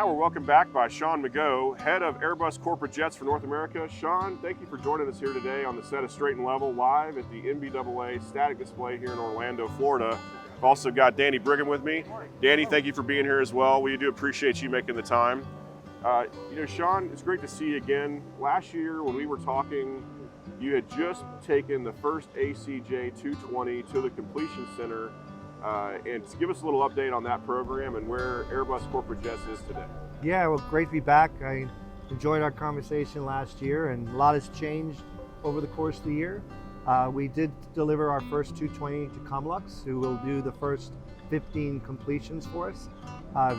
Now we're welcomed back by Sean McGeough, head of Airbus Corporate Jets for North America. Sean, thank you for joining us here today on the set of Straight and Level live at the NBAA static display here in Orlando, Florida. I've also got Danny Brigham with me. Danny, thank you for being here as well. We do appreciate you making the time. Sean, it's great to see you again. Last year when we were talking, you had just taken the first ACJ 220 to the completion center. And give us a little update on that program and where Airbus Corporate Jets is today. Yeah, well, great to be back. I enjoyed our conversation last year, and a lot has changed over the course of the year. We did deliver our first 220 to Comlux, who will do the first 15 completions for us.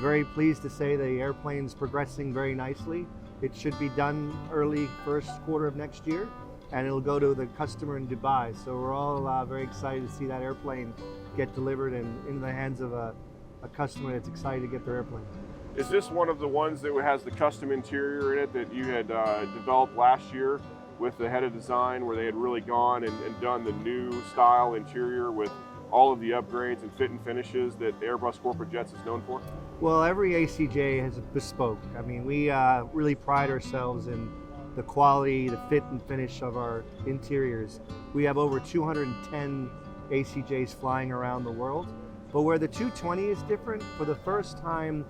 Very pleased to say the airplane's progressing very nicely. It should be done early first quarter of next year, and it'll go to the customer in Dubai. So we're all very excited to see that airplane get delivered and in the hands of a customer that's excited to get their airplane. Is this one of the ones that has the custom interior in it that you had developed last year with the head of design, where they had really gone and done the new style interior with all of the upgrades and fit and finishes that Airbus Corporate Jets is known for? Well, every ACJ has a bespoke. I mean, we really pride ourselves in the quality, the fit and finish of our interiors. We have over 210 ACJs flying around the world. But where the 220 is different, for the first time,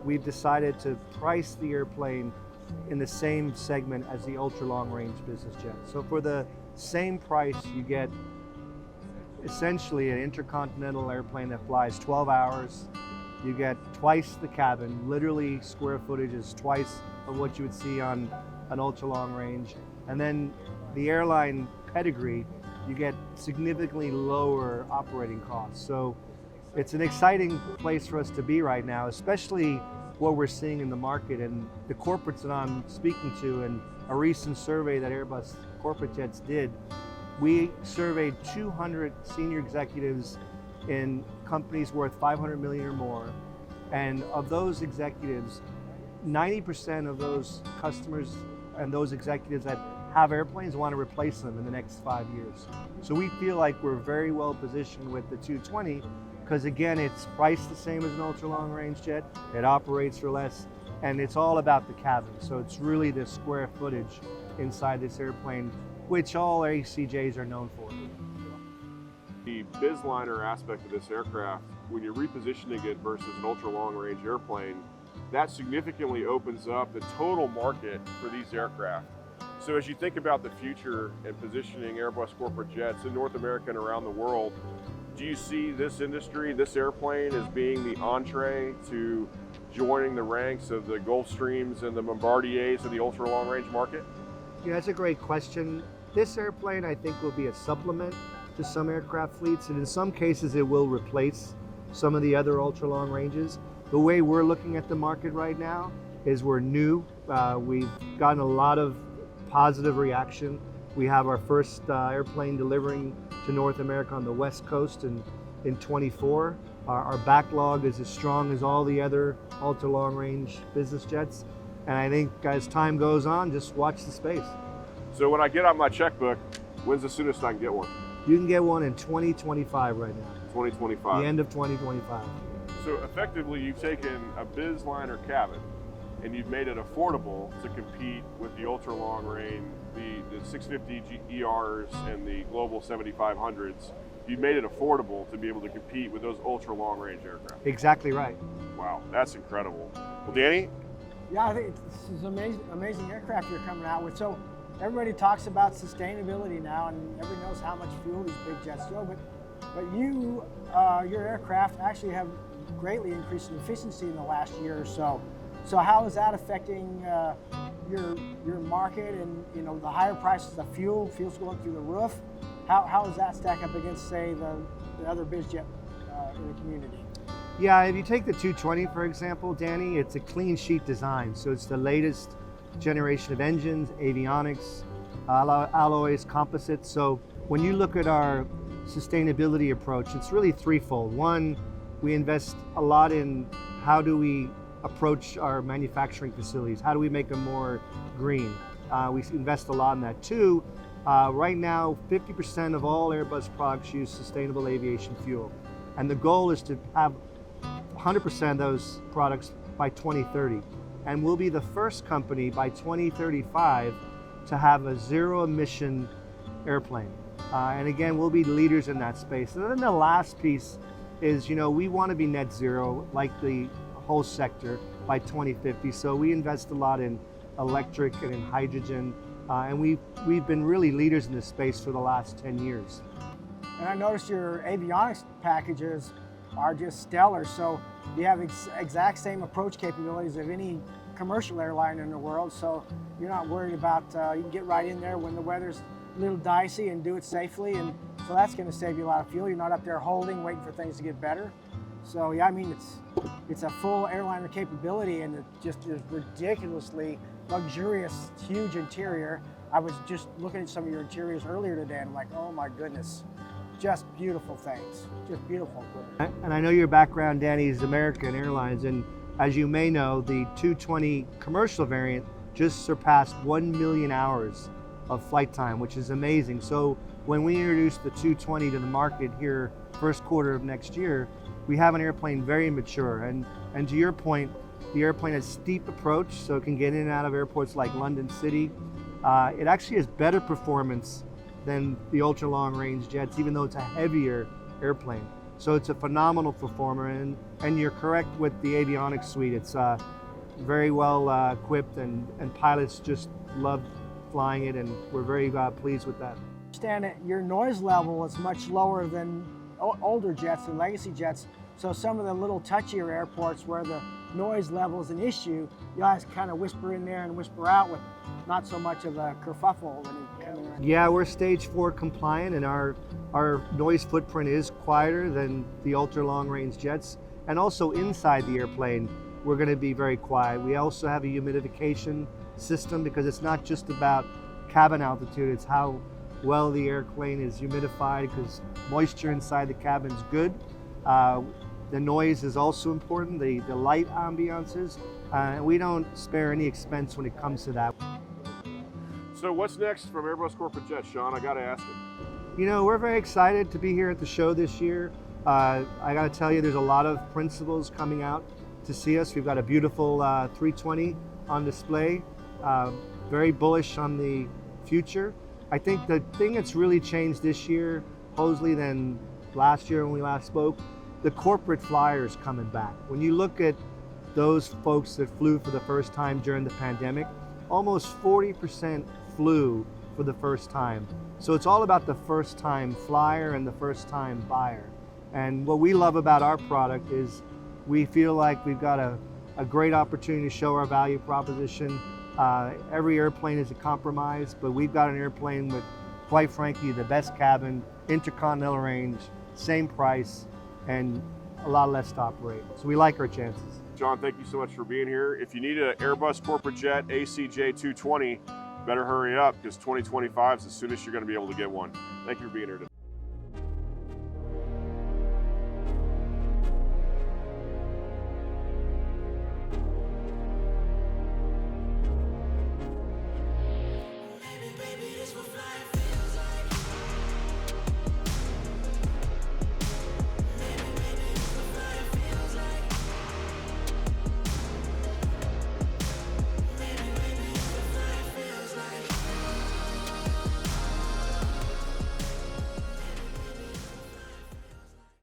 we've decided to price the airplane in the same segment as the ultra long range business jet. So for the same price, you get essentially an intercontinental airplane that flies 12 hours. You get twice the cabin, literally square footage is twice of what you would see on an ultra long range. And then the airline pedigree, you get significantly lower operating costs. So it's an exciting place for us to be right now, especially what we're seeing in the market and the corporates that I'm speaking to. And a recent survey that Airbus Corporate Jets did, we surveyed 200 senior executives in companies worth 500 million or more. And of those executives, 90% of those customers and those executives that have airplanes want to replace them in the next 5 years. So we feel like we're very well positioned with the 220 because, again, it's priced the same as an ultra long range jet, it operates for less, and it's all about the cabin. So it's really the square footage inside this airplane, which all ACJs are known for. The bizliner aspect of this aircraft, when you're repositioning it versus an ultra long range airplane, that significantly opens up the total market for these aircraft. So as you think about the future and positioning Airbus Corporate Jets in North America and around the world, do you see this industry, this airplane, as being the entree to joining the ranks of the Gulfstreams and the Bombardiers of the ultra long range market? Yeah, that's a great question. This airplane, I think, will be a supplement to some aircraft fleets, and in some cases it will replace some of the other ultra long ranges. The way we're looking at the market right now is we're new. We've gotten a lot of positive reaction. We have our first airplane delivering to North America on the West Coast in 24. Our backlog is as strong as all the other ultra long range business jets. And I think as time goes on, just watch the space. So when I get out my checkbook, when's the soonest I can get one? You can get one in 2025 right now. 2025. The end of 2025. So effectively you've taken a bizliner cabin and you've made it affordable to compete with the ultra long range, the 650 ERs and the Global 7500s. You've made it affordable to be able to compete with those ultra long range aircraft. Exactly right. Wow, that's incredible. Well, Danny? Yeah, I think this is amazing aircraft you're coming out with. So everybody talks about sustainability now, and everybody knows how much fuel these big jets go, but you, your aircraft actually have greatly increased in efficiency in the last year or so. So how is that affecting your market and the higher prices of fuel's going through the roof? How does that stack up against, say, the other biz jet in the community? Yeah, if you take the 220 for example, Danny, it's a clean sheet design. So it's the latest generation of engines, avionics, alloys, composites. So when you look at our sustainability approach, it's really threefold. One, we invest a lot in how do we approach our manufacturing facilities? How do we make them more green? We invest a lot in that. Two, right now, 50% of all Airbus products use sustainable aviation fuel. And the goal is to have 100% of those products by 2030. and we'll be the first company by 2035 to have a zero emission airplane. And again, we'll be leaders in that space. And then the last piece is, we want to be net zero like the whole sector by 2050. So we invest a lot in electric and in hydrogen. And we've been really leaders in this space for the last 10 years. And I noticed your avionics packages are just stellar. So you have exact same approach capabilities of any commercial airline in the world. So you're not worried about, you can get right in there when the weather's a little dicey and do it safely. And so that's going to save you a lot of fuel. You're not up there holding, waiting for things to get better. So yeah, I mean, it's a full airliner capability, and it just is ridiculously luxurious, huge interior. I was just looking at some of your interiors earlier today, and I'm like, oh my goodness, just beautiful things, just beautiful. And I know your background, Danny, is American Airlines, and as you may know, the 220 commercial variant just surpassed 1 million hours of flight time, which is amazing. So when we introduce the 220 to the market here first quarter of next year, we have an airplane very mature. And to your point, the airplane has steep approach, so it can get in and out of airports like London City. It actually has better performance than the ultra long range jets, even though it's a heavier airplane. So it's a phenomenal performer, and you're correct with the avionics suite. It's very well equipped, and pilots just love flying it, and we're very pleased with that. I understand that your noise level is much lower than older jets and legacy jets. So some of the little touchier airports where the noise level is an issue, you guys kind of whisper in there and whisper out with not so much of a kerfuffle when you come in. Yeah, we're stage 4 compliant, and our noise footprint is quieter than the ultra long range jets. And also inside the airplane, we're going to be very quiet. We also have a humidification system, because it's not just about cabin altitude, it's how well the airplane is humidified, because moisture inside the cabin is good. The noise is also important, the light ambiances. We don't spare any expense when it comes to that. So what's next from Airbus Corporate Jets, Sean? I got to ask you. We're very excited to be here at the show this year. I got to tell you, there's a lot of principals coming out to see us. We've got a beautiful 320 on display. Very bullish on the future. I think the thing that's really changed this year, Hulsey, than last year when we last spoke, the corporate flyers coming back. When you look at those folks that flew for the first time during the pandemic, almost 40% flew for the first time. So it's all about the first time flyer and the first time buyer. And what we love about our product is we feel like we've got a great opportunity to show our value proposition. Every airplane is a compromise, but we've got an airplane with, quite frankly, the best cabin, intercontinental range, same price, and a lot less to operate. So we like our chances. John, thank you so much for being here. If you need an Airbus Corporate Jet ACJ 220, better hurry up, because 2025 is the soonest you're going to be able to get one. Thank you for being here today.